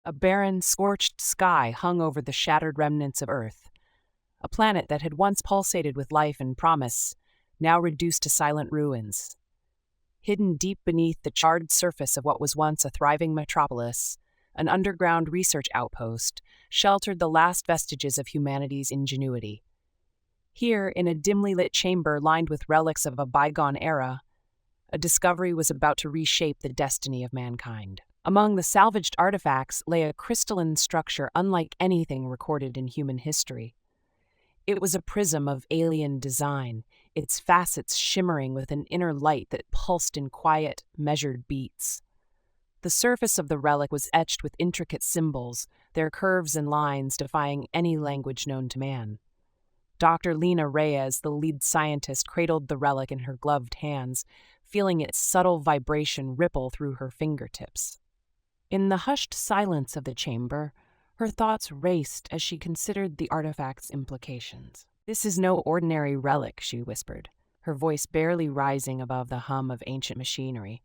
A barren, scorched sky hung over the shattered remnants of Earth, a planet that had once pulsated with life and promise, now reduced to silent ruins. Hidden deep beneath the charred surface of what was once a thriving metropolis, an underground research outpost sheltered the last vestiges of humanity's ingenuity. Here, in a dimly lit chamber lined with relics of a bygone era, a discovery was about to reshape the destiny of mankind. Among the salvaged artifacts lay a crystalline structure unlike anything recorded in human history. It was a prism of alien design, its facets shimmering with an inner light that pulsed in quiet, measured beats. The surface of the relic was etched with intricate symbols, their curves and lines defying any language known to man. Dr. Lena Reyes, the lead scientist, cradled the relic in her gloved hands, feeling its subtle vibration ripple through her fingertips. In the hushed silence of the chamber, her thoughts raced as she considered the artifact's implications. "This is no ordinary relic," she whispered, her voice barely rising above the hum of ancient machinery.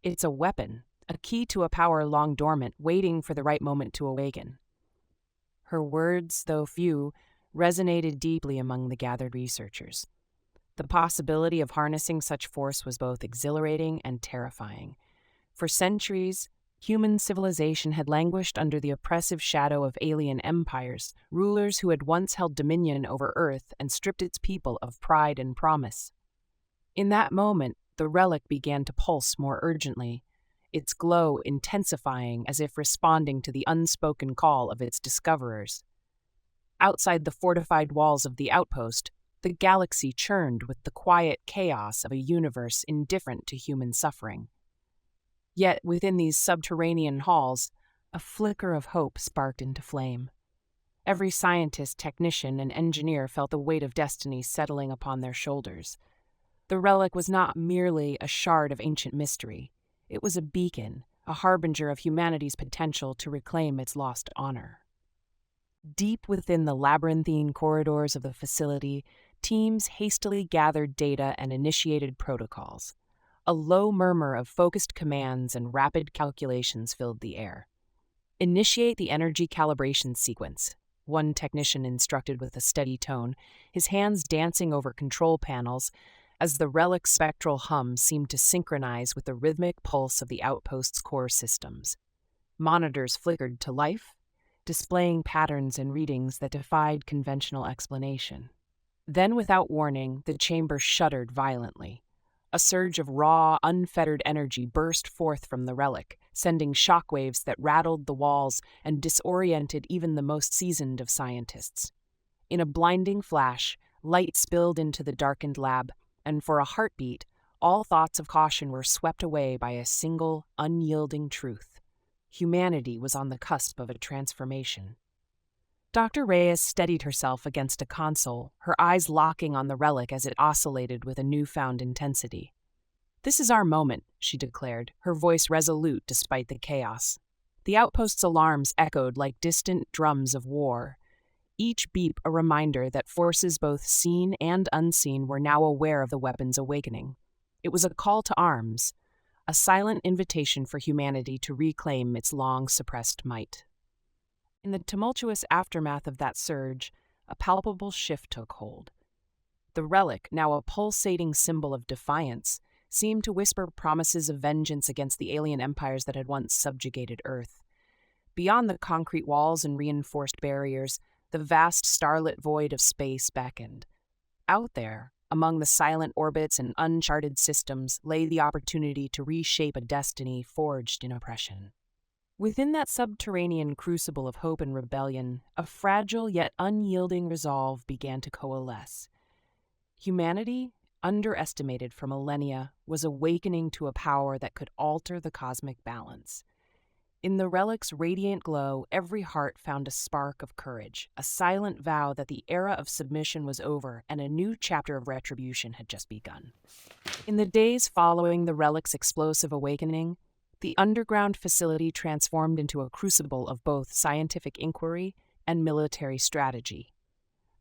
"It's a weapon, a key to a power long dormant, waiting for the right moment to awaken." Her words, though few, resonated deeply among the gathered researchers. The possibility of harnessing such force was both exhilarating and terrifying. For centuries, human civilization had languished under the oppressive shadow of alien empires, rulers who had once held dominion over Earth and stripped its people of pride and promise. In that moment, the relic began to pulse more urgently, its glow intensifying as if responding to the unspoken call of its discoverers. Outside the fortified walls of the outpost, the galaxy churned with the quiet chaos of a universe indifferent to human suffering. Yet within these subterranean halls, a flicker of hope sparked into flame. Every scientist, technician, and engineer felt the weight of destiny settling upon their shoulders. The relic was not merely a shard of ancient mystery. It was a beacon, a harbinger of humanity's potential to reclaim its lost honor. Deep within the labyrinthine corridors of the facility, teams hastily gathered data and initiated protocols. A low murmur of focused commands and rapid calculations filled the air. "Initiate the energy calibration sequence," one technician instructed with a steady tone, his hands dancing over control panels as the relic's spectral hum seemed to synchronize with the rhythmic pulse of the outpost's core systems. Monitors flickered to life, displaying patterns and readings that defied conventional explanation. Then, without warning, the chamber shuddered violently. A surge of raw, unfettered energy burst forth from the relic, sending shockwaves that rattled the walls and disoriented even the most seasoned of scientists. In a blinding flash, light spilled into the darkened lab, and for a heartbeat, all thoughts of caution were swept away by a single, unyielding truth. Humanity was on the cusp of a transformation. Dr. Reyes steadied herself against a console, her eyes locking on the relic as it oscillated with a newfound intensity. "This is our moment," she declared, her voice resolute despite the chaos. The outpost's alarms echoed like distant drums of war, each beep a reminder that forces both seen and unseen were now aware of the weapon's awakening. It was a call to arms, a silent invitation for humanity to reclaim its long-suppressed might. In the tumultuous aftermath of that surge, a palpable shift took hold. The relic, now a pulsating symbol of defiance, seemed to whisper promises of vengeance against the alien empires that had once subjugated Earth. Beyond the concrete walls and reinforced barriers, the vast starlit void of space beckoned. Out there, among the silent orbits and uncharted systems, lay the opportunity to reshape a destiny forged in oppression. Within that subterranean crucible of hope and rebellion, a fragile yet unyielding resolve began to coalesce. Humanity, underestimated for millennia, was awakening to a power that could alter the cosmic balance. In the relic's radiant glow, every heart found a spark of courage, a silent vow that the era of submission was over and a new chapter of retribution had just begun. In the days following the relic's explosive awakening, the underground facility transformed into a crucible of both scientific inquiry and military strategy.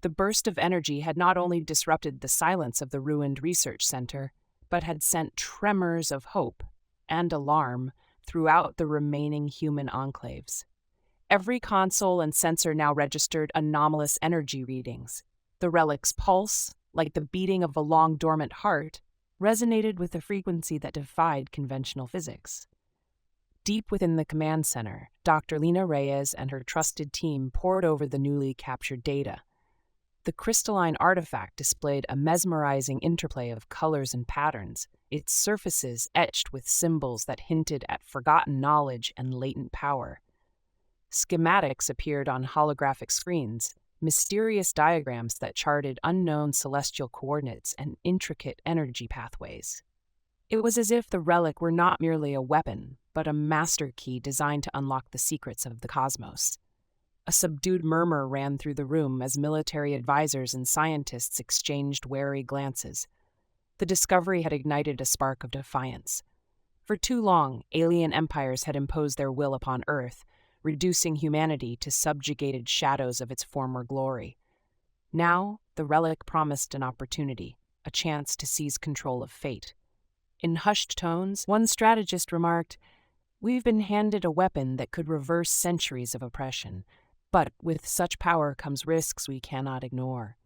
The burst of energy had not only disrupted the silence of the ruined research center, but had sent tremors of hope and alarm throughout the remaining human enclaves. Every console and sensor now registered anomalous energy readings. The relic's pulse, like the beating of a long-dormant heart, resonated with a frequency that defied conventional physics. Deep within the command center, Dr. Lena Reyes and her trusted team pored over the newly captured data. The crystalline artifact displayed a mesmerizing interplay of colors and patterns, its surfaces etched with symbols that hinted at forgotten knowledge and latent power. Schematics appeared on holographic screens, mysterious diagrams that charted unknown celestial coordinates and intricate energy pathways. It was as if the relic were not merely a weapon, but a master key designed to unlock the secrets of the cosmos. A subdued murmur ran through the room as military advisors and scientists exchanged wary glances. The discovery had ignited a spark of defiance. For too long, alien empires had imposed their will upon Earth, reducing humanity to subjugated shadows of its former glory. Now, the relic promised an opportunity, a chance to seize control of fate. In hushed tones, one strategist remarked, "We've been handed a weapon that could reverse centuries of oppression, but with such power comes risks we cannot ignore."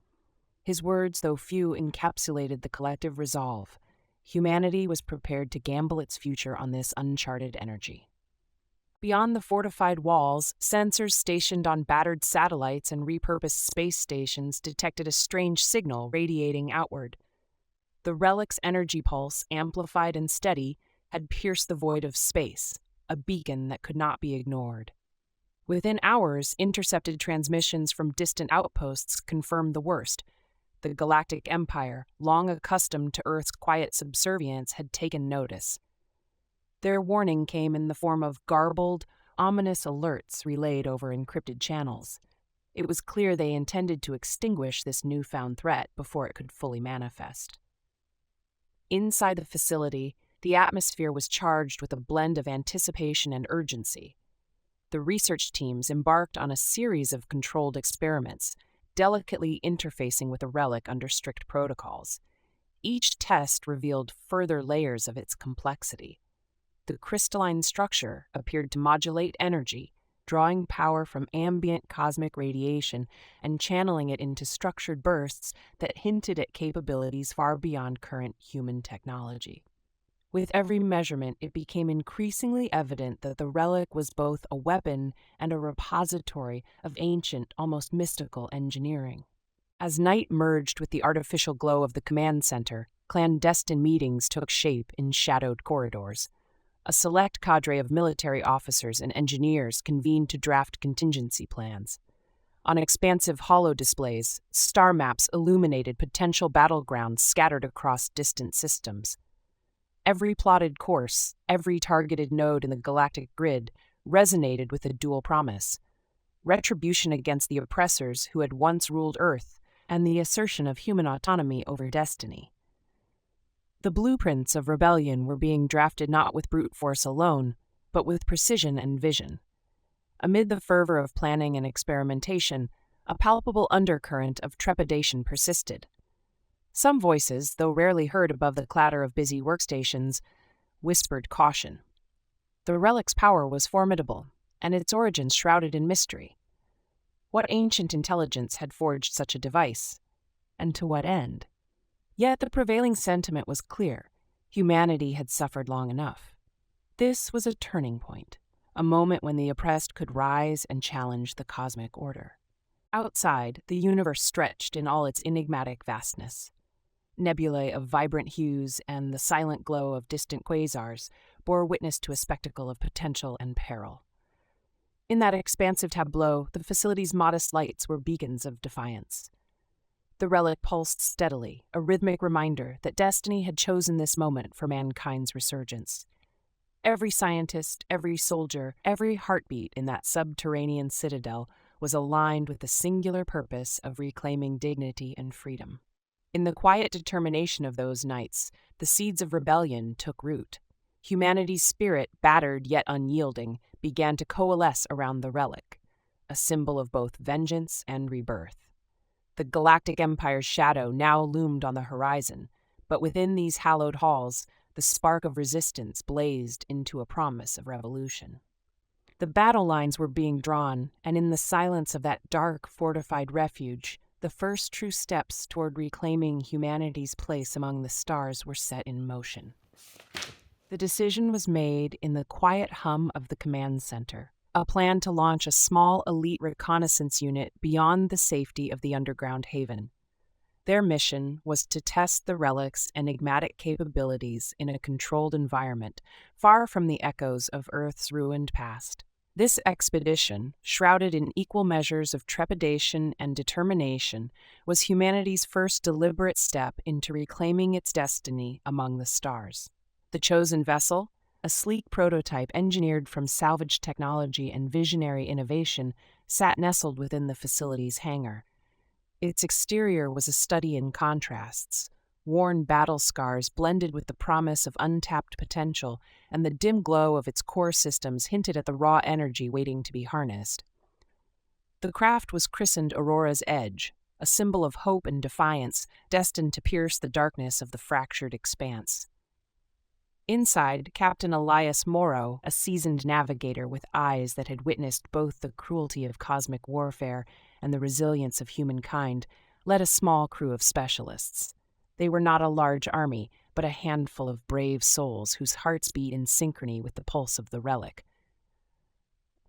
His words, though few, encapsulated the collective resolve. Humanity was prepared to gamble its future on this uncharted energy. Beyond the fortified walls, sensors stationed on battered satellites and repurposed space stations detected a strange signal radiating outward. The relic's energy pulse, amplified and steady, had pierced the void of space, a beacon that could not be ignored. Within hours, intercepted transmissions from distant outposts confirmed the worst. The Galactic Empire, long accustomed to Earth's quiet subservience, had taken notice. Their warning came in the form of garbled, ominous alerts relayed over encrypted channels. It was clear they intended to extinguish this newfound threat before it could fully manifest. Inside the facility, the atmosphere was charged with a blend of anticipation and urgency. The research teams embarked on a series of controlled experiments, delicately interfacing with the relic under strict protocols. Each test revealed further layers of its complexity. The crystalline structure appeared to modulate energy, drawing power from ambient cosmic radiation and channeling it into structured bursts that hinted at capabilities far beyond current human technology. With every measurement, it became increasingly evident that the relic was both a weapon and a repository of ancient, almost mystical engineering. As night merged with the artificial glow of the command center, clandestine meetings took shape in shadowed corridors. A select cadre of military officers and engineers convened to draft contingency plans. On expansive holo-displays, star maps illuminated potential battlegrounds scattered across distant systems. Every plotted course, every targeted node in the galactic grid resonated with a dual promise: retribution against the oppressors who had once ruled Earth, and the assertion of human autonomy over destiny. The blueprints of rebellion were being drafted not with brute force alone, but with precision and vision. Amid the fervor of planning and experimentation, a palpable undercurrent of trepidation persisted. Some voices, though rarely heard above the clatter of busy workstations, whispered caution. The relic's power was formidable, and its origins shrouded in mystery. What ancient intelligence had forged such a device? And to what end? Yet the prevailing sentiment was clear. Humanity had suffered long enough. This was a turning point, a moment when the oppressed could rise and challenge the cosmic order. Outside, the universe stretched in all its enigmatic vastness. Nebulae of vibrant hues and the silent glow of distant quasars bore witness to a spectacle of potential and peril. In that expansive tableau, the facility's modest lights were beacons of defiance. The relic pulsed steadily, a rhythmic reminder that destiny had chosen this moment for mankind's resurgence. Every scientist, every soldier, every heartbeat in that subterranean citadel was aligned with the singular purpose of reclaiming dignity and freedom. In the quiet determination of those nights, the seeds of rebellion took root. Humanity's spirit, battered yet unyielding, began to coalesce around the relic, a symbol of both vengeance and rebirth. The Galactic Empire's shadow now loomed on the horizon, but within these hallowed halls, the spark of resistance blazed into a promise of revolution. The battle lines were being drawn, and in the silence of that dark, fortified refuge, the first true steps toward reclaiming humanity's place among the stars were set in motion. The decision was made in the quiet hum of the command center, a plan to launch a small elite reconnaissance unit beyond the safety of the underground haven. Their mission was to test the relic's enigmatic capabilities in a controlled environment, far from the echoes of Earth's ruined past. This expedition, shrouded in equal measures of trepidation and determination, was humanity's first deliberate step into reclaiming its destiny among the stars. The chosen vessel, a sleek prototype engineered from salvage technology and visionary innovation, sat nestled within the facility's hangar. Its exterior was a study in contrasts. Worn battle scars blended with the promise of untapped potential, and the dim glow of its core systems hinted at the raw energy waiting to be harnessed. The craft was christened Aurora's Edge, a symbol of hope and defiance, destined to pierce the darkness of the fractured expanse. Inside, Captain Elias Morrow, a seasoned navigator with eyes that had witnessed both the cruelty of cosmic warfare and the resilience of humankind, led a small crew of specialists. They were not a large army, but a handful of brave souls whose hearts beat in synchrony with the pulse of the relic.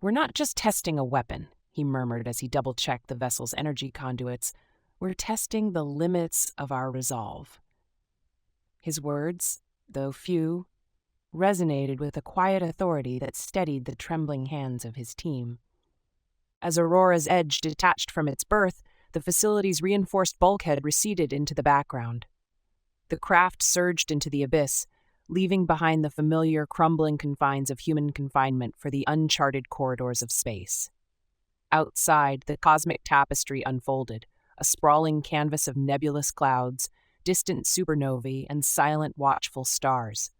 "We're not just testing a weapon," he murmured as he double-checked the vessel's energy conduits. "We're testing the limits of our resolve." His words, though few, resonated with a quiet authority that steadied the trembling hands of his team. As Aurora's Edge detached from its berth, the facility's reinforced bulkhead receded into the background. The craft surged into the abyss, leaving behind the familiar, crumbling confines of human confinement for the uncharted corridors of space. Outside, the cosmic tapestry unfolded, a sprawling canvas of nebulous clouds, distant supernovae, and silent, watchful stars.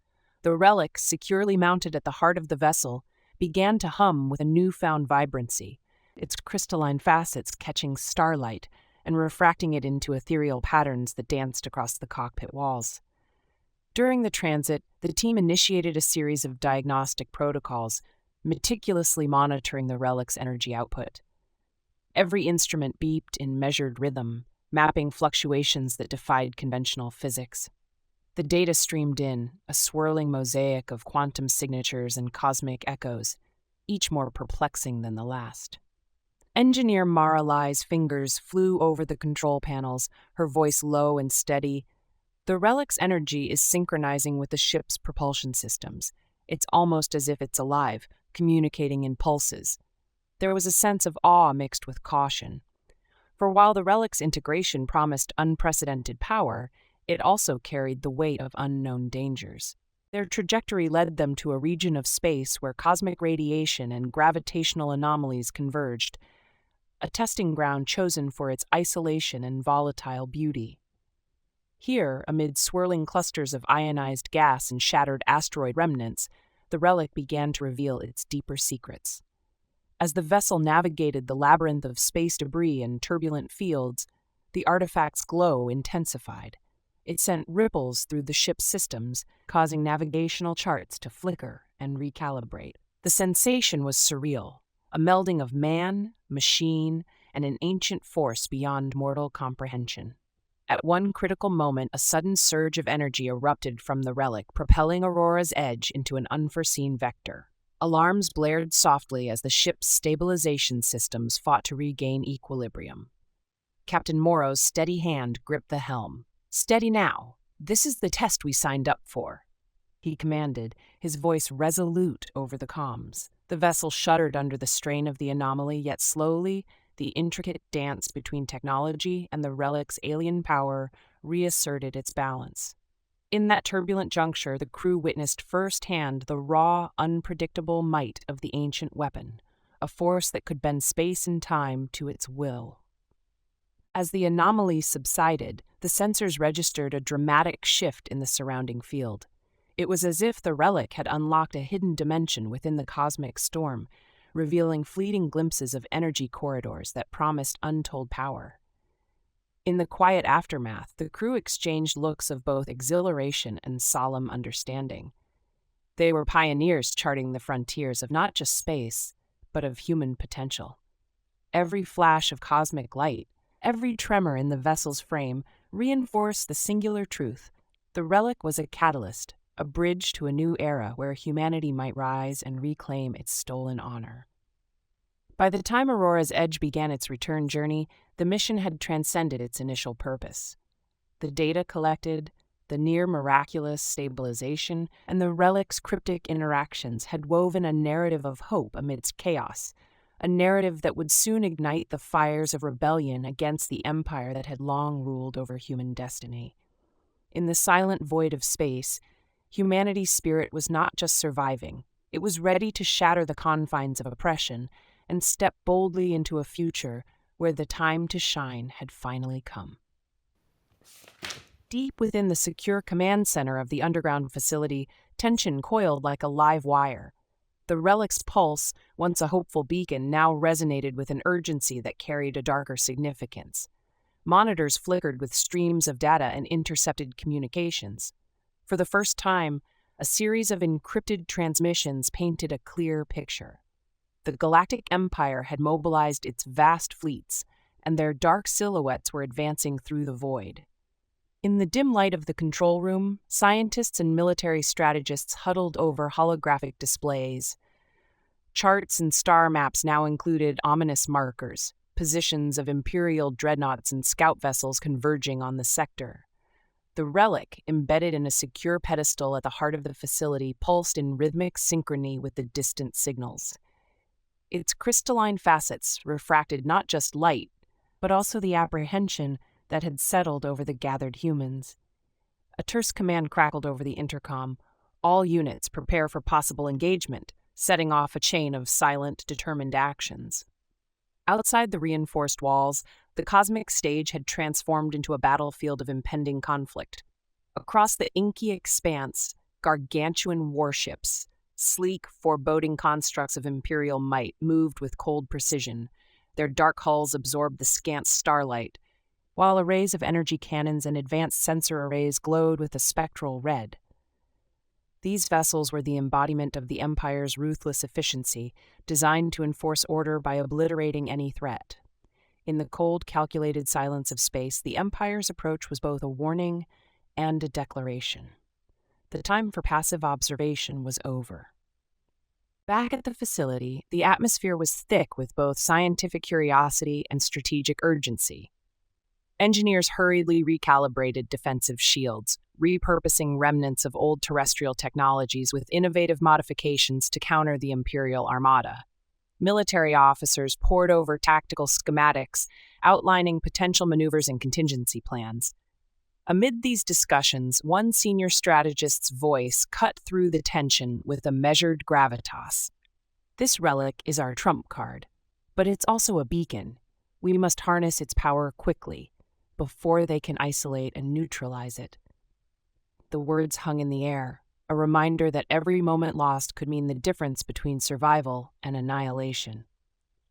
The relic, securely mounted at the heart of the vessel, began to hum with a newfound vibrancy, its crystalline facets catching starlight and refracting it into ethereal patterns that danced across the cockpit walls. During the transit, the team initiated a series of diagnostic protocols, meticulously monitoring the relic's energy output. Every instrument beeped in measured rhythm, mapping fluctuations that defied conventional physics. The data streamed in, a swirling mosaic of quantum signatures and cosmic echoes, each more perplexing than the last. Engineer Maralai's fingers flew over the control panels, her voice low and steady. "The relic's energy is synchronizing with the ship's propulsion systems. It's almost as if it's alive, communicating in pulses." There was a sense of awe mixed with caution. For while the relic's integration promised unprecedented power, it also carried the weight of unknown dangers. Their trajectory led them to a region of space where cosmic radiation and gravitational anomalies converged, a testing ground chosen for its isolation and volatile beauty. Here, amid swirling clusters of ionized gas and shattered asteroid remnants, the relic began to reveal its deeper secrets. As the vessel navigated the labyrinth of space debris and turbulent fields, the artifact's glow intensified. It sent ripples through the ship's systems, causing navigational charts to flicker and recalibrate. The sensation was surreal, a melding of man, machine, and an ancient force beyond mortal comprehension. At one critical moment, a sudden surge of energy erupted from the relic, propelling Aurora's Edge into an unforeseen vector. Alarms blared softly as the ship's stabilization systems fought to regain equilibrium. Captain Morrow's steady hand gripped the helm. "Steady now. This is the test we signed up for," he commanded, his voice resolute over the comms. The vessel shuddered under the strain of the anomaly, yet slowly, the intricate dance between technology and the relic's alien power reasserted its balance. In that turbulent juncture, the crew witnessed firsthand the raw, unpredictable might of the ancient weapon, a force that could bend space and time to its will. As the anomaly subsided, the sensors registered a dramatic shift in the surrounding field. It was as if the relic had unlocked a hidden dimension within the cosmic storm, revealing fleeting glimpses of energy corridors that promised untold power. In the quiet aftermath, the crew exchanged looks of both exhilaration and solemn understanding. They were pioneers charting the frontiers of not just space, but of human potential. Every flash of cosmic light, every tremor in the vessel's frame reinforced the singular truth. The relic was a catalyst, a bridge to a new era where humanity might rise and reclaim its stolen honor. By the time Aurora's Edge began its return journey, the mission had transcended its initial purpose. The data collected, the near-miraculous stabilization, and the relic's cryptic interactions had woven a narrative of hope amidst chaos, a narrative that would soon ignite the fires of rebellion against the empire that had long ruled over human destiny. In the silent void of space, humanity's spirit was not just surviving, it was ready to shatter the confines of oppression and step boldly into a future where the time to shine had finally come. Deep within the secure command center of the underground facility, tension coiled like a live wire. The relic's pulse, once a hopeful beacon, now resonated with an urgency that carried a darker significance. Monitors flickered with streams of data and intercepted communications. For the first time, a series of encrypted transmissions painted a clear picture. The Galactic Empire had mobilized its vast fleets, and their dark silhouettes were advancing through the void. In the dim light of the control room, scientists and military strategists huddled over holographic displays. Charts and star maps now included ominous markers, positions of Imperial dreadnoughts and scout vessels converging on the sector. The relic, embedded in a secure pedestal at the heart of the facility, pulsed in rhythmic synchrony with the distant signals. Its crystalline facets refracted not just light, but also the apprehension that had settled over the gathered humans. A terse command crackled over the intercom. All units prepare for possible engagement, setting off a chain of silent, determined actions. Outside the reinforced walls, the cosmic stage had transformed into a battlefield of impending conflict. Across the inky expanse, gargantuan warships, sleek, foreboding constructs of imperial might, moved with cold precision. Their dark hulls absorbed the scant starlight, while arrays of energy cannons and advanced sensor arrays glowed with a spectral red. These vessels were the embodiment of the Empire's ruthless efficiency, designed to enforce order by obliterating any threat. In the cold, calculated silence of space, the Empire's approach was both a warning and a declaration. The time for passive observation was over. Back at the facility, the atmosphere was thick with both scientific curiosity and strategic urgency. Engineers hurriedly recalibrated defensive shields, repurposing remnants of old terrestrial technologies with innovative modifications to counter the Imperial Armada. Military officers pored over tactical schematics, outlining potential maneuvers and contingency plans. Amid these discussions, one senior strategist's voice cut through the tension with a measured gravitas. This relic is our trump card, but it's also a beacon. We must harness its power quickly, before they can isolate and neutralize it. The words hung in the air, a reminder that every moment lost could mean the difference between survival and annihilation.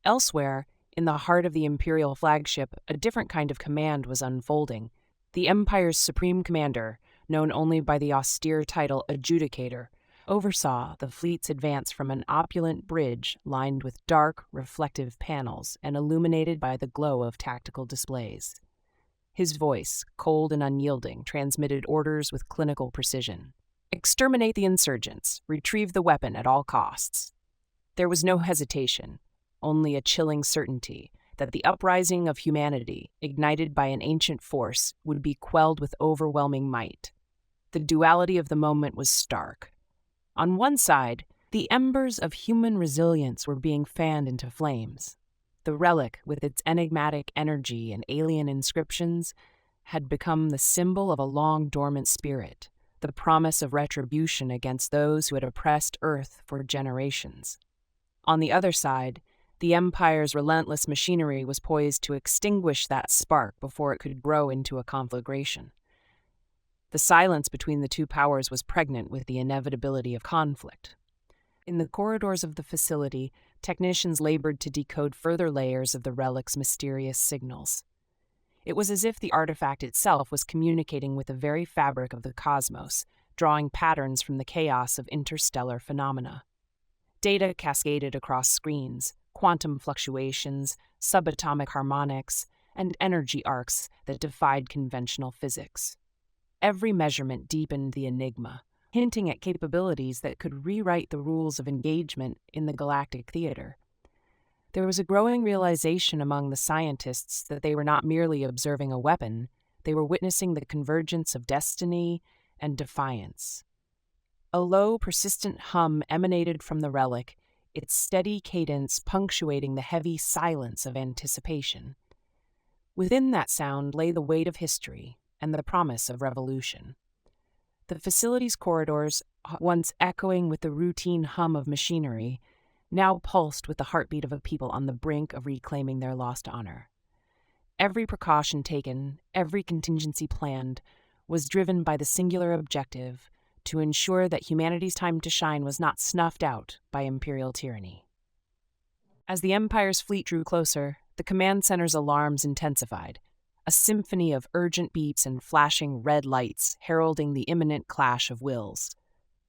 Elsewhere, in the heart of the Imperial flagship, a different kind of command was unfolding. The Empire's supreme commander, known only by the austere title Adjudicator, oversaw the fleet's advance from an opulent bridge lined with dark, reflective panels and illuminated by the glow of tactical displays. His voice, cold and unyielding, transmitted orders with clinical precision. Exterminate the insurgents. Retrieve the weapon at all costs. There was no hesitation, only a chilling certainty that the uprising of humanity, ignited by an ancient force, would be quelled with overwhelming might. The duality of the moment was stark. On one side, the embers of human resilience were being fanned into flames. The relic, with its enigmatic energy and alien inscriptions, had become the symbol of a long-dormant spirit, the promise of retribution against those who had oppressed Earth for generations. On the other side, the Empire's relentless machinery was poised to extinguish that spark before it could grow into a conflagration. The silence between the two powers was pregnant with the inevitability of conflict. In the corridors of the facility, technicians labored to decode further layers of the relic's mysterious signals. It was as if the artifact itself was communicating with the very fabric of the cosmos, drawing patterns from the chaos of interstellar phenomena. Data cascaded across screens, quantum fluctuations, subatomic harmonics, and energy arcs that defied conventional physics. Every measurement deepened the enigma, hinting at capabilities that could rewrite the rules of engagement in the galactic theater. There was a growing realization among the scientists that they were not merely observing a weapon, they were witnessing the convergence of destiny and defiance. A low, persistent hum emanated from the relic, its steady cadence punctuating the heavy silence of anticipation. Within that sound lay the weight of history and the promise of revolution. The facility's corridors, once echoing with the routine hum of machinery, now pulsed with the heartbeat of a people on the brink of reclaiming their lost honor. Every precaution taken, every contingency planned, was driven by the singular objective to ensure that humanity's time to shine was not snuffed out by imperial tyranny. As the Empire's fleet drew closer, the command center's alarms intensified, a symphony of urgent beeps and flashing red lights heralding the imminent clash of wills.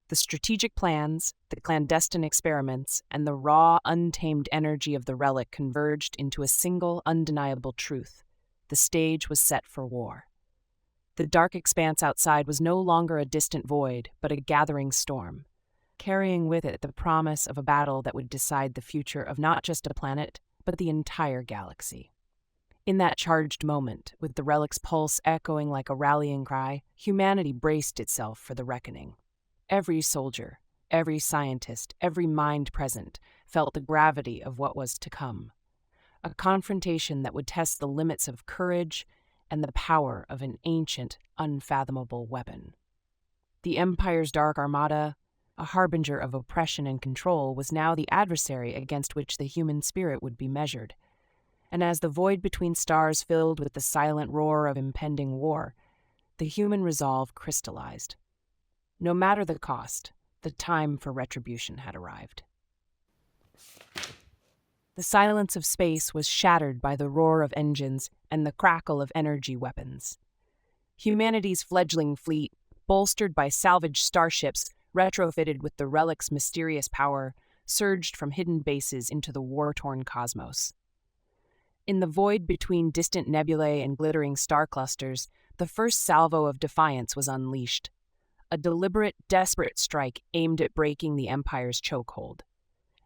The strategic plans, the clandestine experiments, and the raw, untamed energy of the relic converged into a single, undeniable truth. The stage was set for war. The dark expanse outside was no longer a distant void, but a gathering storm, carrying with it the promise of a battle that would decide the future of not just a planet, but the entire galaxy. In that charged moment, with the relic's pulse echoing like a rallying cry, humanity braced itself for the reckoning. Every soldier, every scientist, every mind present felt the gravity of what was to come. A confrontation that would test the limits of courage and the power of an ancient, unfathomable weapon. The Empire's Dark Armada, a harbinger of oppression and control, was now the adversary against which the human spirit would be measured. And as the void between stars filled with the silent roar of impending war, the human resolve crystallized. No matter the cost, the time for retribution had arrived. The silence of space was shattered by the roar of engines and the crackle of energy weapons. Humanity's fledgling fleet, bolstered by salvaged starships retrofitted with the relic's mysterious power, surged from hidden bases into the war-torn cosmos. In the void between distant nebulae and glittering star clusters, the first salvo of defiance was unleashed. A deliberate, desperate strike aimed at breaking the Empire's chokehold.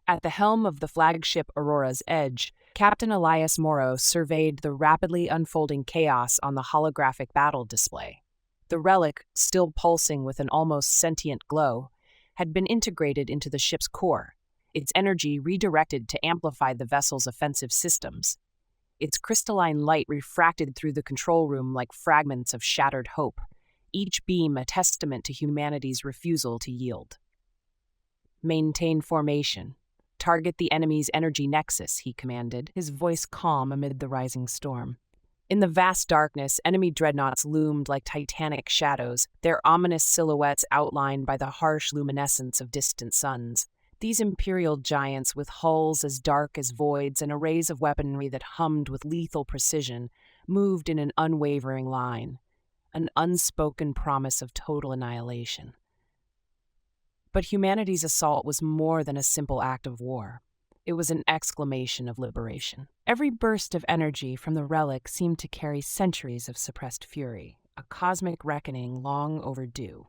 At the helm of the flagship Aurora's Edge, Captain Elias Morrow surveyed the rapidly unfolding chaos on the holographic battle display. The relic, still pulsing with an almost sentient glow, had been integrated into the ship's core, its energy redirected to amplify the vessel's offensive systems. Its crystalline light refracted through the control room like fragments of shattered hope, each beam a testament to humanity's refusal to yield. "Maintain formation. Target the enemy's energy nexus," he commanded, his voice calm amid the rising storm. In the vast darkness, enemy dreadnoughts loomed like titanic shadows, their ominous silhouettes outlined by the harsh luminescence of distant suns. These imperial giants, with hulls as dark as voids and arrays of weaponry that hummed with lethal precision, moved in an unwavering line, an unspoken promise of total annihilation. But humanity's assault was more than a simple act of war. It was an exclamation of liberation. Every burst of energy from the relic seemed to carry centuries of suppressed fury, a cosmic reckoning long overdue.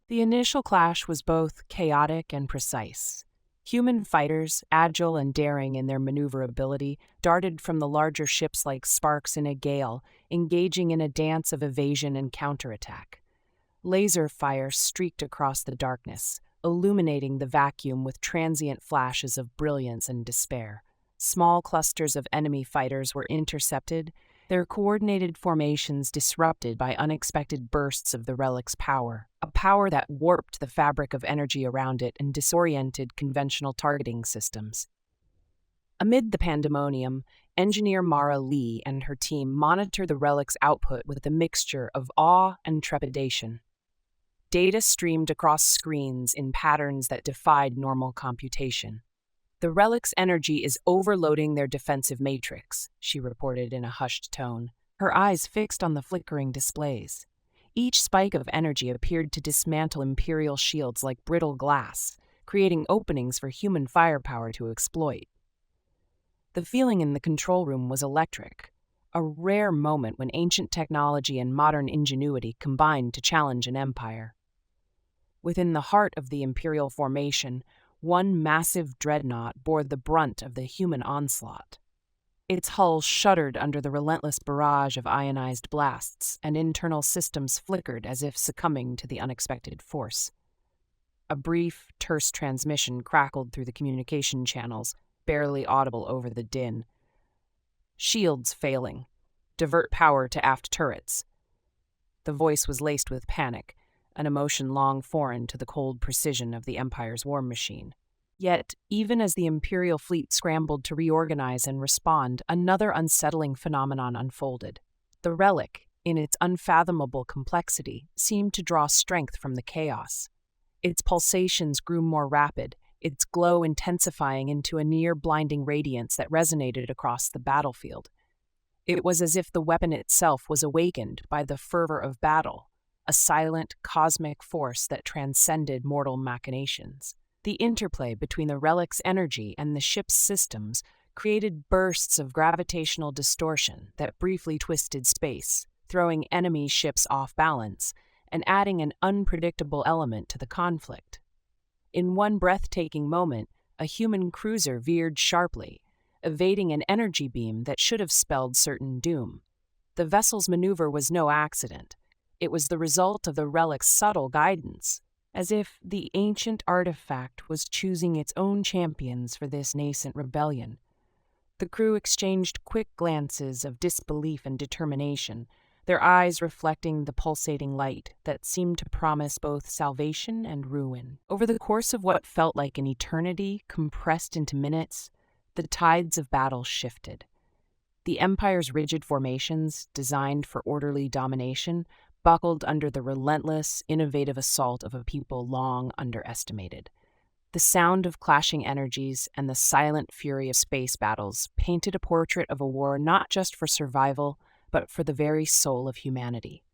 The initial clash was both chaotic and precise. Human fighters, agile and daring in their maneuverability, darted from the larger ships like sparks in a gale, engaging in a dance of evasion and counterattack. Laser fire streaked across the darkness, illuminating the vacuum with transient flashes of brilliance and despair. Small clusters of enemy fighters were intercepted, their coordinated formations disrupted by unexpected bursts of the relic's power, a power that warped the fabric of energy around it and disoriented conventional targeting systems. Amid the pandemonium, engineer Mara Lee and her team monitored the relic's output with a mixture of awe and trepidation. Data streamed across screens in patterns that defied normal computation. "The relic's energy is overloading their defensive matrix," she reported in a hushed tone, her eyes fixed on the flickering displays. Each spike of energy appeared to dismantle Imperial shields like brittle glass, creating openings for human firepower to exploit. The feeling in the control room was electric, a rare moment when ancient technology and modern ingenuity combined to challenge an empire. Within the heart of the Imperial formation, one massive dreadnought bore the brunt of the human onslaught. Its hull shuddered under the relentless barrage of ionized blasts, and internal systems flickered as if succumbing to the unexpected force. A brief, terse transmission crackled through the communication channels, barely audible over the din. Shields failing. Divert power to aft turrets. The voice was laced with panic, an emotion long foreign to the cold precision of the Empire's war machine. Yet, even as the Imperial fleet scrambled to reorganize and respond, another unsettling phenomenon unfolded. The Relic, in its unfathomable complexity, seemed to draw strength from the chaos. Its pulsations grew more rapid, its glow intensifying into a near-blinding radiance that resonated across the battlefield. It was as if the weapon itself was awakened by the fervor of battle, a silent, cosmic force that transcended mortal machinations. The interplay between the Relic's energy and the ship's systems created bursts of gravitational distortion that briefly twisted space, throwing enemy ships off balance and adding an unpredictable element to the conflict. In one breathtaking moment, a human cruiser veered sharply, evading an energy beam that should have spelled certain doom. The vessel's maneuver was no accident. It was the result of the Relic's subtle guidance, as if the ancient artifact was choosing its own champions for this nascent rebellion. The crew exchanged quick glances of disbelief and determination, their eyes reflecting the pulsating light that seemed to promise both salvation and ruin. Over the course of what felt like an eternity compressed into minutes, the tides of battle shifted. The Empire's rigid formations, designed for orderly domination, buckled under the relentless, innovative assault of a people long underestimated. The sound of clashing energies and the silent fury of space battles painted a portrait of a war not just for survival, but for the very soul of humanity.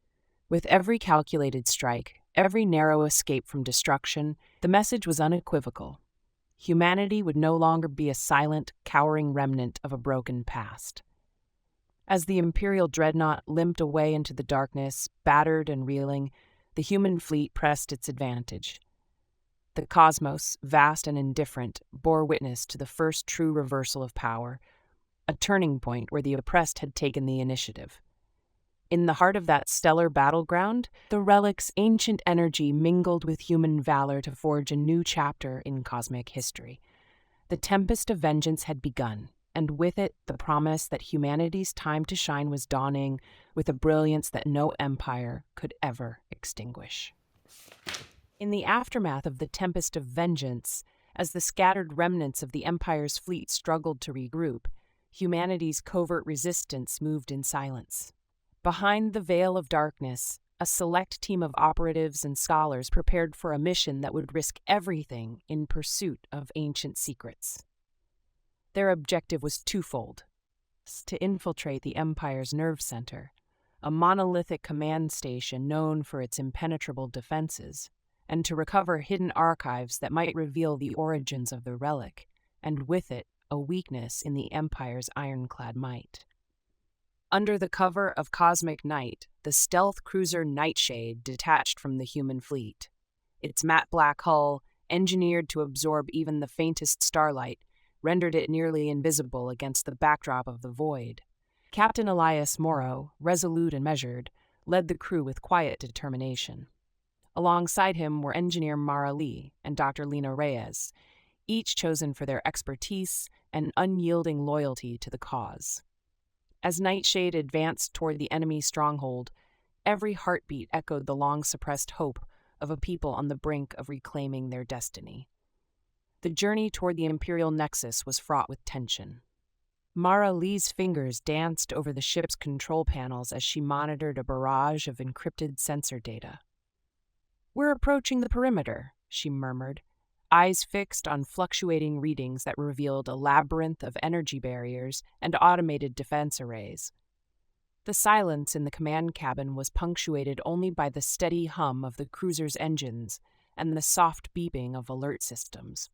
With every calculated strike, every narrow escape from destruction, the message was unequivocal. Humanity would no longer be a silent, cowering remnant of a broken past. As the Imperial dreadnought limped away into the darkness, battered and reeling, the human fleet pressed its advantage. The cosmos, vast and indifferent, bore witness to the first true reversal of power, a turning point where the oppressed had taken the initiative. In the heart of that stellar battleground, the Relic's ancient energy mingled with human valor to forge a new chapter in cosmic history. The tempest of vengeance had begun, and with it the promise that humanity's time to shine was dawning with a brilliance that no empire could ever extinguish. In the aftermath of the tempest of vengeance, as the scattered remnants of the Empire's fleet struggled to regroup, humanity's covert resistance moved in silence. Behind the veil of darkness, a select team of operatives and scholars prepared for a mission that would risk everything in pursuit of ancient secrets. Their objective was twofold: to infiltrate the Empire's nerve center, a monolithic command station known for its impenetrable defenses, and to recover hidden archives that might reveal the origins of the Relic, and with it, a weakness in the Empire's ironclad might. Under the cover of cosmic night, the stealth cruiser Nightshade detached from the human fleet. Its matte black hull, engineered to absorb even the faintest starlight, rendered it nearly invisible against the backdrop of the void. Captain Elias Morrow, resolute and measured, led the crew with quiet determination. Alongside him were engineer Mara Lee and Dr. Lena Reyes, each chosen for their expertise and unyielding loyalty to the cause. As Nightshade advanced toward the enemy stronghold, every heartbeat echoed the long-suppressed hope of a people on the brink of reclaiming their destiny. The journey toward the Imperial Nexus was fraught with tension. Mara Lee's fingers danced over the ship's control panels as she monitored a barrage of encrypted sensor data. "We're approaching the perimeter," she murmured, eyes fixed on fluctuating readings that revealed a labyrinth of energy barriers and automated defense arrays. The silence in the command cabin was punctuated only by the steady hum of the cruiser's engines and the soft beeping of alert systems.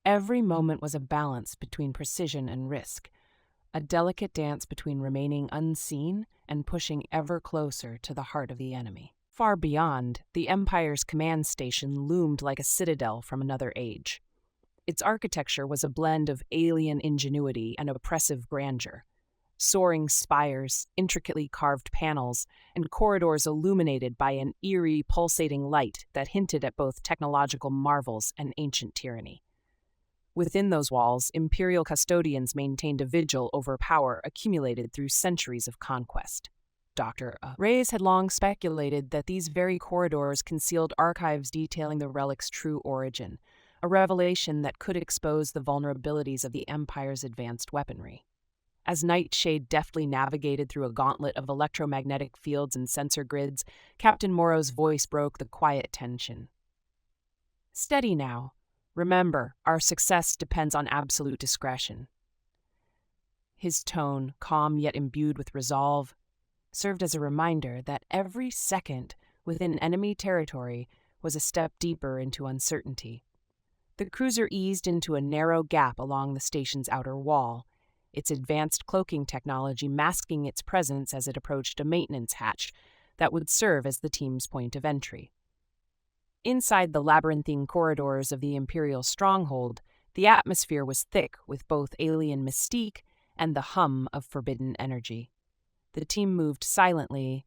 Every moment was a balance between precision and risk, a delicate dance between remaining unseen and pushing ever closer to the heart of the enemy. Far beyond, the Empire's command station loomed like a citadel from another age. Its architecture was a blend of alien ingenuity and oppressive grandeur. Soaring spires, intricately carved panels, and corridors illuminated by an eerie, pulsating light that hinted at both technological marvels and ancient tyranny. Within those walls, Imperial custodians maintained a vigil over power accumulated through centuries of conquest. Dr. Reyes had long speculated that these very corridors concealed archives detailing the relic's true origin, a revelation that could expose the vulnerabilities of the Empire's advanced weaponry. As Nightshade deftly navigated through a gauntlet of electromagnetic fields and sensor grids, Captain Morrow's voice broke the quiet tension. "Steady now. Remember, our success depends on absolute discretion." His tone, calm yet imbued with resolve, served as a reminder that every second within enemy territory was a step deeper into uncertainty. The cruiser eased into a narrow gap along the station's outer wall, its advanced cloaking technology masking its presence as it approached a maintenance hatch that would serve as the team's point of entry. Inside the labyrinthine corridors of the Imperial stronghold, the atmosphere was thick with both alien mystique and the hum of forbidden energy. The team moved silently,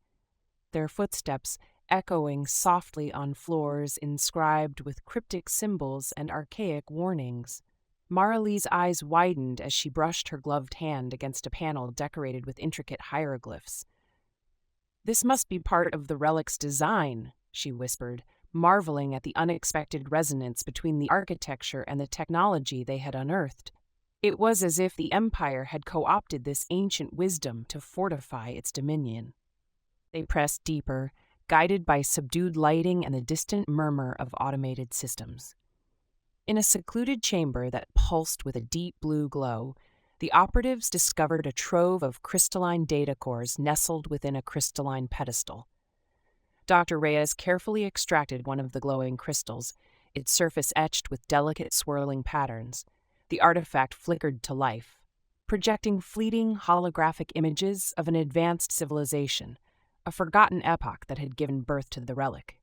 their footsteps echoing softly on floors inscribed with cryptic symbols and archaic warnings. Maralee's eyes widened as she brushed her gloved hand against a panel decorated with intricate hieroglyphs. "This must be part of the relic's design," she whispered, marveling at the unexpected resonance between the architecture and the technology they had unearthed. It was as if the Empire had co-opted this ancient wisdom to fortify its dominion. They pressed deeper, guided by subdued lighting and the distant murmur of automated systems. In a secluded chamber that pulsed with a deep blue glow, the operatives discovered a trove of crystalline data cores nestled within a crystalline pedestal. Dr. Reyes carefully extracted one of the glowing crystals, its surface etched with delicate swirling patterns. The artifact flickered to life, projecting fleeting holographic images of an advanced civilization, a forgotten epoch that had given birth to the relic.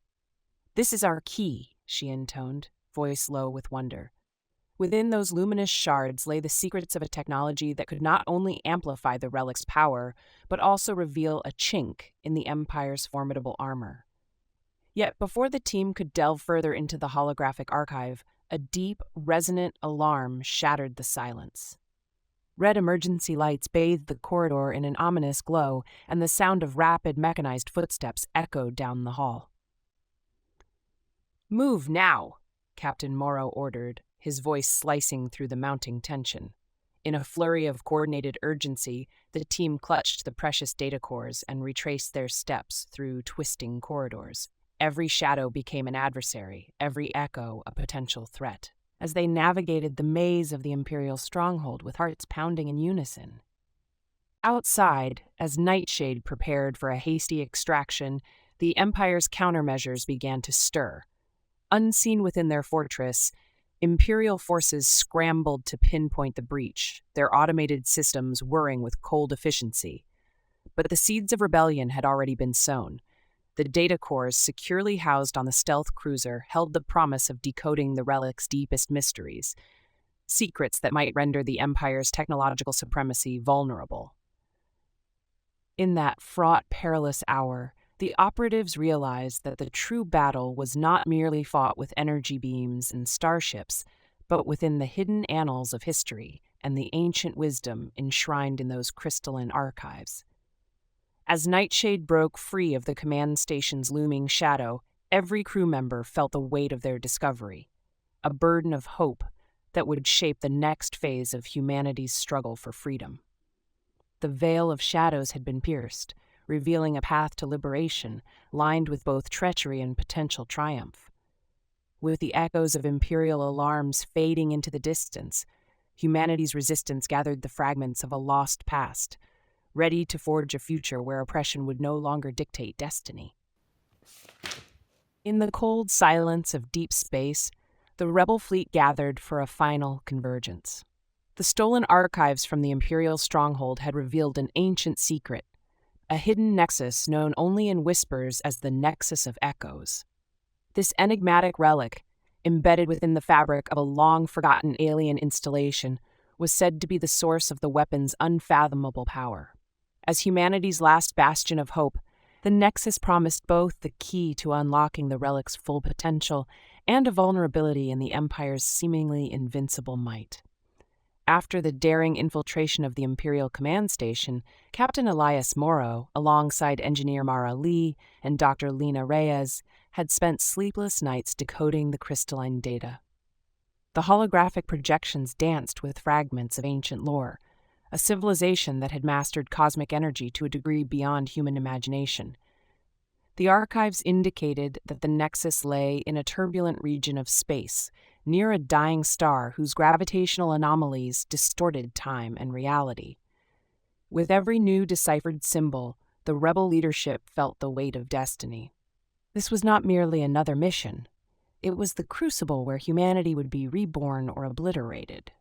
"This is our key," she intoned, voice low with wonder. Within those luminous shards lay the secrets of a technology that could not only amplify the relic's power, but also reveal a chink in the Empire's formidable armor. Yet before the team could delve further into the holographic archive, a deep, resonant alarm shattered the silence. Red emergency lights bathed the corridor in an ominous glow, and the sound of rapid mechanized footsteps echoed down the hall. "Move now," Captain Morrow ordered, his voice slicing through the mounting tension. In a flurry of coordinated urgency, the team clutched the precious data cores and retraced their steps through twisting corridors. Every shadow became an adversary, every echo a potential threat, as they navigated the maze of the Imperial stronghold with hearts pounding in unison. Outside, as Nightshade prepared for a hasty extraction, the Empire's countermeasures began to stir. Unseen within their fortress, Imperial forces scrambled to pinpoint the breach, their automated systems whirring with cold efficiency. But the seeds of rebellion had already been sown. The data cores securely housed on the stealth cruiser held the promise of decoding the relic's deepest mysteries, secrets that might render the Empire's technological supremacy vulnerable. In that fraught, perilous hour, the operatives realized that the true battle was not merely fought with energy beams and starships, but within the hidden annals of history and the ancient wisdom enshrined in those crystalline archives. As Nightshade broke free of the command station's looming shadow, every crew member felt the weight of their discovery, a burden of hope that would shape the next phase of humanity's struggle for freedom. The veil of shadows had been pierced, revealing a path to liberation, lined with both treachery and potential triumph. With the echoes of Imperial alarms fading into the distance, humanity's resistance gathered the fragments of a lost past, ready to forge a future where oppression would no longer dictate destiny. In the cold silence of deep space, the rebel fleet gathered for a final convergence. The stolen archives from the Imperial stronghold had revealed an ancient secret, a hidden nexus known only in whispers as the Nexus of Echoes. This enigmatic relic, embedded within the fabric of a long-forgotten alien installation, was said to be the source of the weapon's unfathomable power. As humanity's last bastion of hope, the Nexus promised both the key to unlocking the relic's full potential and a vulnerability in the Empire's seemingly invincible might. After the daring infiltration of the Imperial Command Station, Captain Elias Morrow, alongside Engineer Mara Lee and Dr. Lena Reyes, had spent sleepless nights decoding the crystalline data. The holographic projections danced with fragments of ancient lore, a civilization that had mastered cosmic energy to a degree beyond human imagination. The archives indicated that the Nexus lay in a turbulent region of space, near a dying star whose gravitational anomalies distorted time and reality. With every new deciphered symbol, the rebel leadership felt the weight of destiny. This was not merely another mission. It was the crucible where humanity would be reborn or obliterated.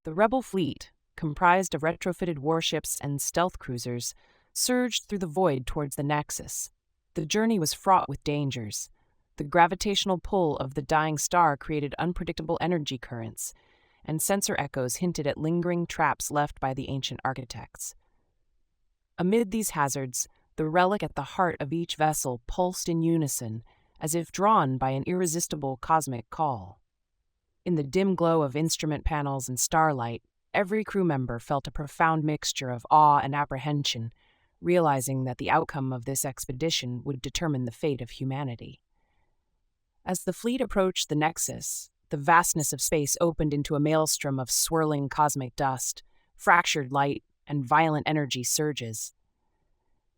The rebel fleet, comprised of retrofitted warships and stealth cruisers, surged through the void towards the Nexus. The journey was fraught with dangers. The gravitational pull of the dying star created unpredictable energy currents, and sensor echoes hinted at lingering traps left by the ancient architects. Amid these hazards, the relic at the heart of each vessel pulsed in unison, as if drawn by an irresistible cosmic call. In the dim glow of instrument panels and starlight, every crew member felt a profound mixture of awe and apprehension, realizing that the outcome of this expedition would determine the fate of humanity. As the fleet approached the Nexus, the vastness of space opened into a maelstrom of swirling cosmic dust, fractured light, and violent energy surges.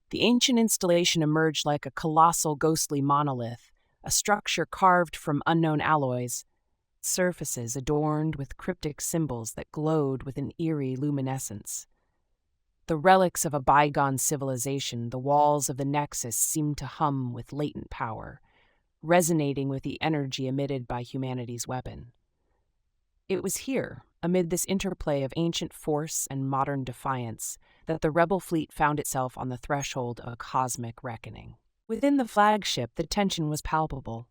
The ancient installation emerged like a colossal ghostly monolith, a structure carved from unknown alloys, surfaces adorned with cryptic symbols that glowed with an eerie luminescence. The relics of a bygone civilization, the walls of the Nexus seemed to hum with latent power, resonating with the energy emitted by humanity's weapon. It was here, amid this interplay of ancient force and modern defiance, that the rebel fleet found itself on the threshold of a cosmic reckoning. Within the flagship, the tension was palpable.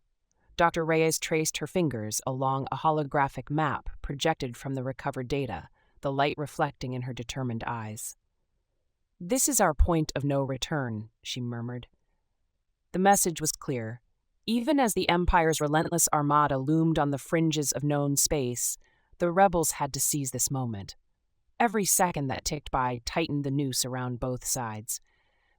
Dr. Reyes traced her fingers along a holographic map projected from the recovered data, the light reflecting in her determined eyes. "This is our point of no return," she murmured. The message was clear. Even as the Empire's relentless armada loomed on the fringes of known space, the rebels had to seize this moment. Every second that ticked by tightened the noose around both sides.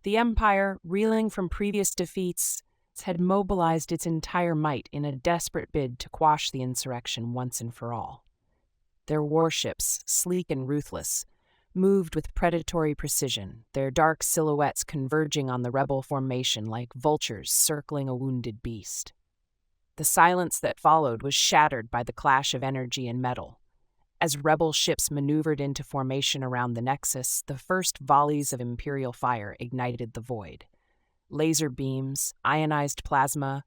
The Empire, reeling from previous defeats, had mobilized its entire might in a desperate bid to quash the insurrection once and for all. Their warships, sleek and ruthless, moved with predatory precision, their dark silhouettes converging on the rebel formation like vultures circling a wounded beast. The silence that followed was shattered by the clash of energy and metal. As rebel ships maneuvered into formation around the Nexus, the first volleys of Imperial fire ignited the void. Laser beams, ionized plasma,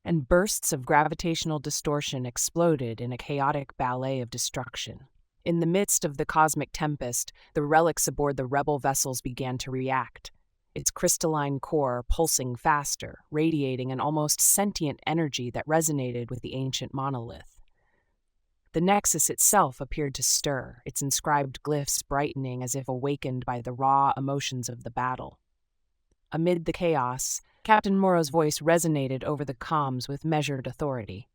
and bursts of gravitational distortion exploded in a chaotic ballet of destruction. In the midst of the cosmic tempest, the relics aboard the rebel vessels began to react, its crystalline core pulsing faster, radiating an almost sentient energy that resonated with the ancient monolith. The Nexus itself appeared to stir, its inscribed glyphs brightening as if awakened by the raw emotions of the battle. Amid the chaos, Captain Morrow's voice resonated over the comms with measured authority.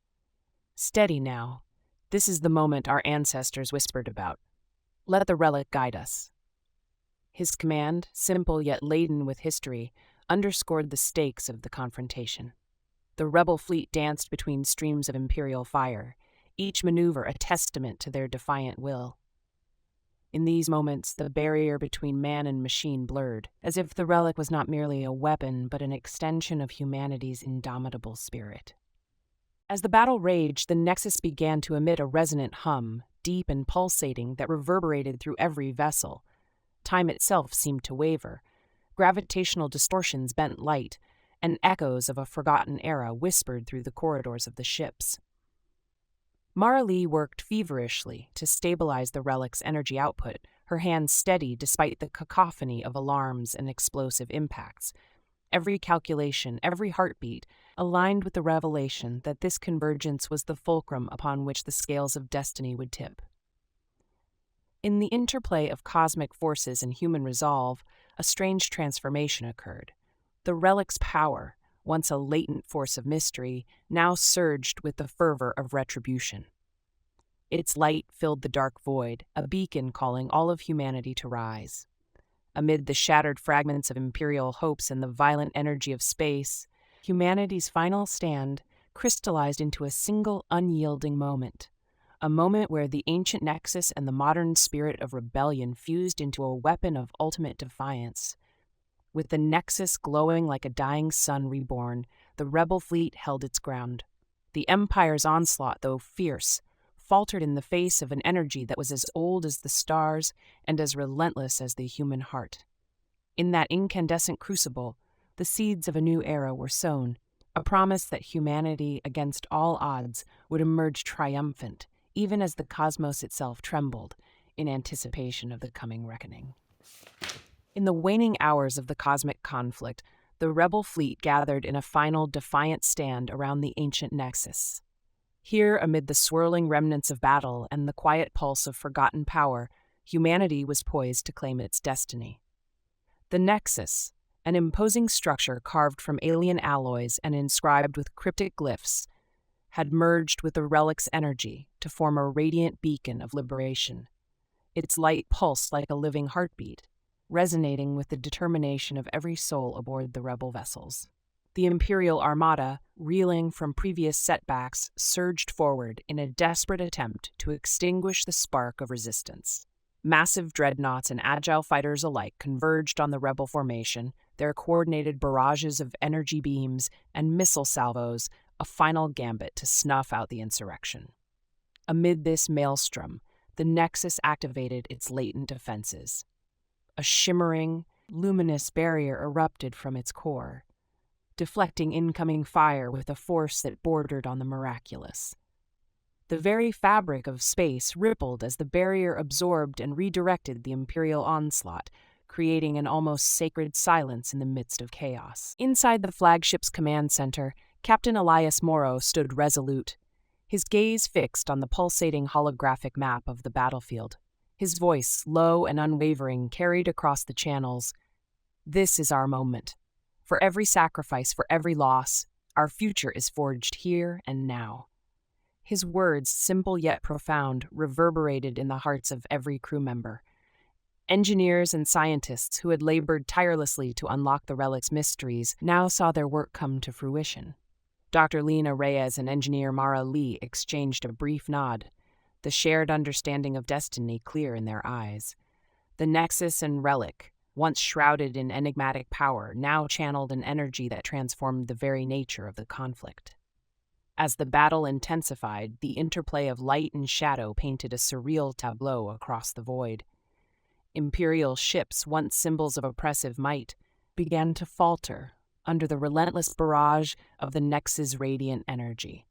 "Steady now. This is the moment our ancestors whispered about. Let the relic guide us." His command, simple yet laden with history, underscored the stakes of the confrontation. The rebel fleet danced between streams of Imperial fire, each maneuver a testament to their defiant will. In these moments, the barrier between man and machine blurred, as if the relic was not merely a weapon but an extension of humanity's indomitable spirit. As the battle raged, the Nexus began to emit a resonant hum, deep and pulsating, that reverberated through every vessel. Time itself seemed to waver. Gravitational distortions bent light, and echoes of a forgotten era whispered through the corridors of the ships. Mara Lee worked feverishly to stabilize the relic's energy output, her hands steady despite the cacophony of alarms and explosive impacts. Every calculation, every heartbeat, aligned with the revelation that this convergence was the fulcrum upon which the scales of destiny would tip. In the interplay of cosmic forces and human resolve, a strange transformation occurred. The relic's power, once a latent force of mystery, now surged with the fervor of retribution. Its light filled the dark void, a beacon calling all of humanity to rise. Amid the shattered fragments of imperial hopes and the violent energy of space, humanity's final stand crystallized into a single unyielding moment. A moment where the ancient nexus and the modern spirit of rebellion fused into a weapon of ultimate defiance. With the nexus glowing like a dying sun reborn, the rebel fleet held its ground. The Empire's onslaught, though fierce, faltered in the face of an energy that was as old as the stars and as relentless as the human heart. In that incandescent crucible, the seeds of a new era were sown, a promise that humanity, against all odds, would emerge triumphant, even as the cosmos itself trembled in anticipation of the coming reckoning. In the waning hours of the cosmic conflict, the rebel fleet gathered in a final defiant stand around the ancient nexus. Here, amid the swirling remnants of battle and the quiet pulse of forgotten power, humanity was poised to claim its destiny. The nexus, an imposing structure carved from alien alloys and inscribed with cryptic glyphs, had merged with the relic's energy to form a radiant beacon of liberation. Its light pulsed like a living heartbeat, resonating with the determination of every soul aboard the rebel vessels. The Imperial Armada, reeling from previous setbacks, surged forward in a desperate attempt to extinguish the spark of resistance. Massive dreadnoughts and agile fighters alike converged on the rebel formation, their coordinated barrages of energy beams and missile salvos a final gambit to snuff out the insurrection. Amid this maelstrom, the Nexus activated its latent defenses. A shimmering, luminous barrier erupted from its core, deflecting incoming fire with a force that bordered on the miraculous. The very fabric of space rippled as the barrier absorbed and redirected the Imperial onslaught, creating an almost sacred silence in the midst of chaos. Inside the flagship's command center, Captain Elias Morrow stood resolute, his gaze fixed on the pulsating holographic map of the battlefield. His voice, low and unwavering, carried across the channels. "This is our moment. For every sacrifice, for every loss, our future is forged here and now." His words, simple yet profound, reverberated in the hearts of every crew member. Engineers and scientists who had labored tirelessly to unlock the relic's mysteries now saw their work come to fruition. Dr. Lena Reyes and engineer Mara Lee exchanged a brief nod, the shared understanding of destiny clear in their eyes. The Nexus and Relic, once shrouded in enigmatic power, now channeled an energy that transformed the very nature of the conflict. As the battle intensified, the interplay of light and shadow painted a surreal tableau across the void. Imperial ships, once symbols of oppressive might, began to falter under the relentless barrage of the Nexus' radiant energy.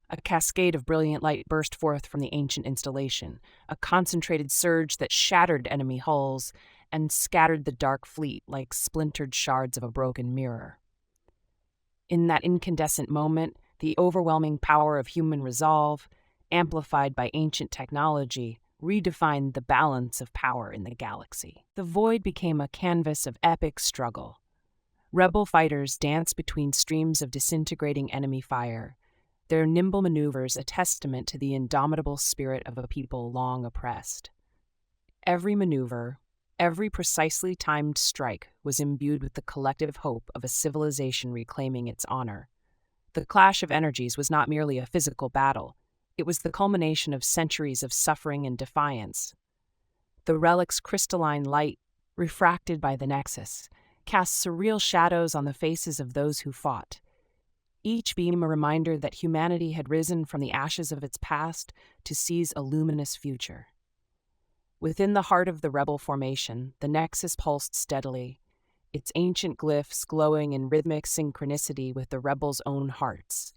A cascade of brilliant light burst forth from the ancient installation, a concentrated surge that shattered enemy hulls and scattered the dark fleet like splintered shards of a broken mirror. In that incandescent moment, the overwhelming power of human resolve, amplified by ancient technology, redefined the balance of power in the galaxy. The void became a canvas of epic struggle. Rebel fighters danced between streams of disintegrating enemy fire, their nimble maneuvers a testament to the indomitable spirit of a people long oppressed. Every maneuver, every precisely timed strike was imbued with the collective hope of a civilization reclaiming its honor. The clash of energies was not merely a physical battle. It was the culmination of centuries of suffering and defiance. The relic's crystalline light, refracted by the Nexus, cast surreal shadows on the faces of those who fought, each beam a reminder that humanity had risen from the ashes of its past to seize a luminous future. Within the heart of the rebel formation, the Nexus pulsed steadily, its ancient glyphs glowing in rhythmic synchronicity with the rebels' own hearts.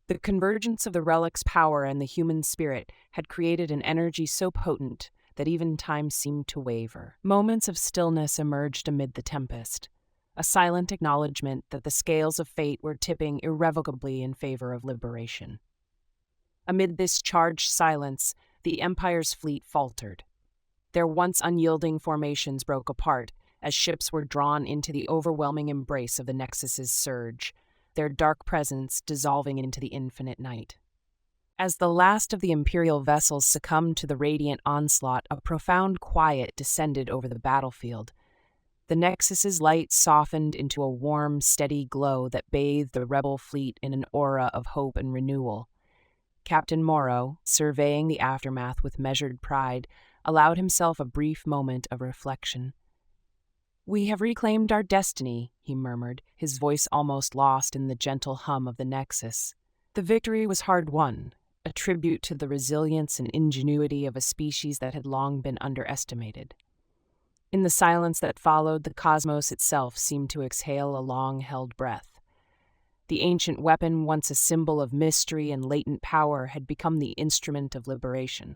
The convergence of the relic's power and the human spirit had created an energy so potent that even time seemed to waver. Moments of stillness emerged amid the tempest, a silent acknowledgement that the scales of fate were tipping irrevocably in favor of liberation. Amid this charged silence, the Empire's fleet faltered. Their once unyielding formations broke apart as ships were drawn into the overwhelming embrace of the Nexus's surge, their dark presence dissolving into the infinite night. As the last of the Imperial vessels succumbed to the radiant onslaught, a profound quiet descended over the battlefield. The Nexus's light softened into a warm, steady glow that bathed the rebel fleet in an aura of hope and renewal. Captain Morrow, surveying the aftermath with measured pride, allowed himself a brief moment of reflection. "We have reclaimed our destiny," he murmured, his voice almost lost in the gentle hum of the Nexus. The victory was hard won, a tribute to the resilience and ingenuity of a species that had long been underestimated. In the silence that followed, the cosmos itself seemed to exhale a long-held breath. The ancient weapon, once a symbol of mystery and latent power, had become the instrument of liberation.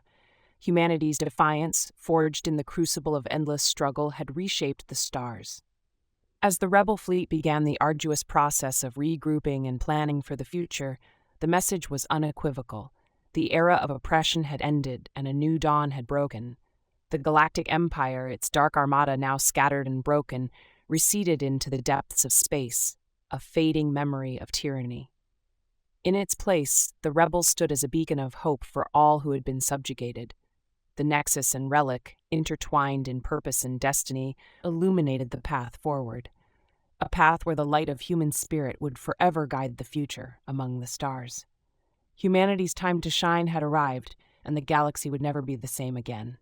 Humanity's defiance, forged in the crucible of endless struggle, had reshaped the stars. As the rebel fleet began the arduous process of regrouping and planning for the future, the message was unequivocal. The era of oppression had ended, and a new dawn had broken. The Galactic Empire, its dark armada now scattered and broken, receded into the depths of space, a fading memory of tyranny. In its place, the rebels stood as a beacon of hope for all who had been subjugated. The Nexus and Relic, intertwined in purpose and destiny, illuminated the path forward. A path where the light of human spirit would forever guide the future among the stars. Humanity's time to shine had arrived, and the galaxy would never be the same again.